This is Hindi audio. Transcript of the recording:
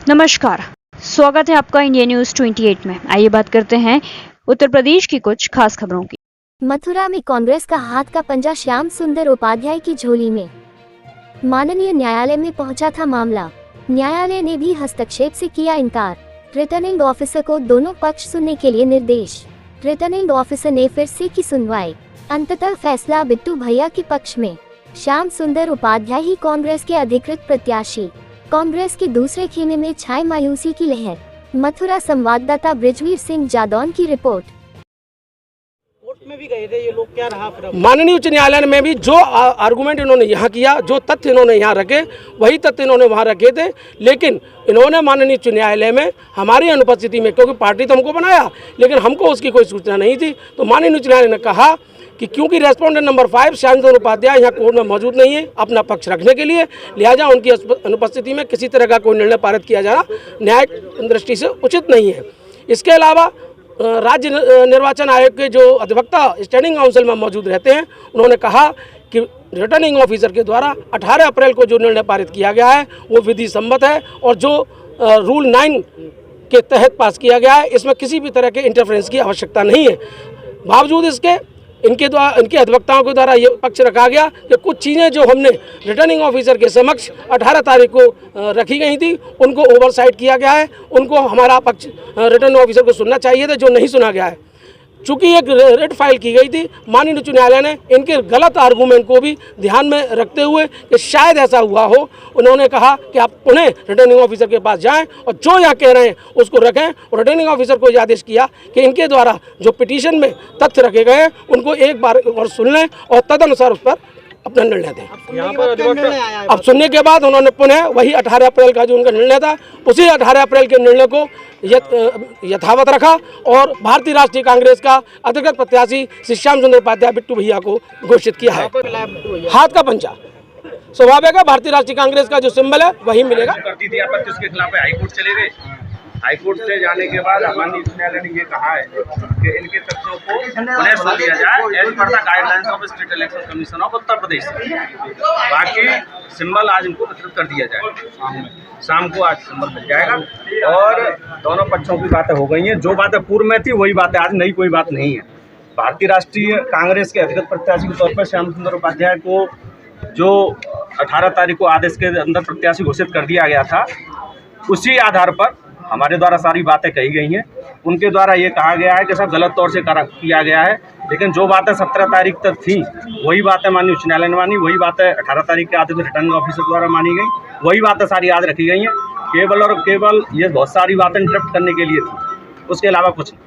नमस्कार, स्वागत है आपका इंडिया न्यूज 28 में। आइए बात करते हैं उत्तर प्रदेश की कुछ खास खबरों की। मथुरा में कांग्रेस का हाथ का पंजा श्याम सुंदर उपाध्याय की झोली में। माननीय न्यायालय में पहुंचा था मामला। न्यायालय ने भी हस्तक्षेप से किया इनकार। रिटर्निंग ऑफिसर को दोनों पक्ष सुनने के लिए निर्देश। रिटर्निंग ऑफिसर ने फिर से की सुनवाई। अंततः फैसला बिट्टू भैया के पक्ष में। श्याम सुंदर उपाध्याय ही कांग्रेस के अधिकृत प्रत्याशी। कांग्रेस के दूसरे खेमे में छाई मायूसी की लहर। मथुरा संवाददाता बृजवीर सिंह जादौन की रिपोर्ट। कोर्ट में भी गए थे ये लोग, क्या रहा फिर? माननीय उच्च न्यायालय में भी जो आर्गुमेंट इन्होंने यहाँ किया, जो तथ्य इन्होंने यहाँ रखे, वही तथ्य इन्होंने वहाँ रखे थे। लेकिन इन्होंने माननीय उच्च न्यायालय में हमारी अनुपस्थिति में, क्योंकि पार्टी तो हमको बनाया लेकिन हमको उसकी कोई सूचना नहीं थी, तो माननीय उच्च न्यायालय ने कहा कि क्योंकि रेस्पोंडेंट नंबर 5 श्याम सुंदर उपाध्याय यहाँ कोर्ट में मौजूद नहीं है अपना पक्ष रखने के लिए, लिहाजा उनकी अनुपस्थिति में किसी तरह का कोई निर्णय पारित किया जाना न्यायिक दृष्टि से उचित नहीं है। इसके अलावा राज्य निर्वाचन आयोग के जो अधिवक्ता स्टैंडिंग काउंसिल में मौजूद रहते हैं, उन्होंने कहा कि रिटर्निंग ऑफिसर के द्वारा 18 अप्रैल को जो निर्णय पारित किया गया है वो विधि सम्मत है और जो रूल 9 के तहत पास किया गया है इसमें किसी भी तरह के इंटरफेरेंस की आवश्यकता नहीं है। बावजूद इसके इनके अधिवक्ताओं के द्वारा ये पक्ष रखा गया कि कुछ चीज़ें जो हमने रिटर्निंग ऑफिसर के समक्ष 18 तारीख को रखी गई थी उनको ओवरसाइट किया गया है, उनको हमारा पक्ष रिटर्निंग ऑफिसर को सुनना चाहिए था, जो नहीं सुना गया है। चूँकि एक रिट फाइल की गई थी, माननीय उच्च न्यायालय ने इनके गलत आर्गूमेंट को भी ध्यान में रखते हुए कि शायद ऐसा हुआ हो, उन्होंने कहा कि आप उन्हें रिटर्निंग ऑफिसर के पास जाएं और जो यहाँ कह रहे हैं उसको रखें। और रिटर्निंग ऑफिसर को यह आदेश किया कि इनके द्वारा जो पिटीशन में तथ्य रखे गए हैं उनको एक बार और सुन लें और तदनुसार उस पर अपना निर्णय दें। अब सुनने के बाद उन्होंने पुनः वही 18 अप्रैल का जो उनका निर्णय था, उसी 18 अप्रैल के निर्णय को यथावत रखा और भारतीय राष्ट्रीय कांग्रेस का अधिकृत प्रत्याशी श्री श्याम सुंदर उपाध्याय बिट्टू भैया को घोषित किया है। हाथ का पंजा स्वाभाविक है, भारतीय राष्ट्रीय कांग्रेस का जो सिंबल है वही मिलेगा। करती थी आपत्ति, उसके खिलाफ हाईकोर्ट चले गए। हाईकोर्ट से जाने के बाद माननीय उच्च न्यायालय ने ये कहा है कि इनके तथ्यों को पुनः सुन लिया जाए as per the guidelines of state election commission of Uttar Pradesh. बाकी सिंबल आज इनको वितरित कर दिया जाए, शाम को आज सिंबल मिल जाएगा और दोनों पक्षों की बातें हो गई हैं। जो बातें पूर्व में थी वही बातें आज, नई कोई बात नहीं है। भारतीय राष्ट्रीय कांग्रेस के अधिकृत प्रत्याशी के तौर पर श्याम सुंदर उपाध्याय को जो 18 तारीख को आदेश के अंदर प्रत्याशी घोषित कर दिया गया था, उसी आधार पर हमारे द्वारा सारी बातें कही गई हैं। उनके द्वारा ये कहा गया है कि सब गलत तौर से किया गया है, लेकिन जो बातें 17 तारीख तक थी वही बातें माननीय उच्च न्यायालय ने मानी, वही बातें 18 तारीख के आदेश रिटर्निंग ऑफिसर द्वारा मानी गई, वही बातें सारी याद रखी गई हैं। केवल और केवल ये बहुत सारी बातें इंटरप्ट करने के लिए थी, उसके अलावा कुछ नहीं।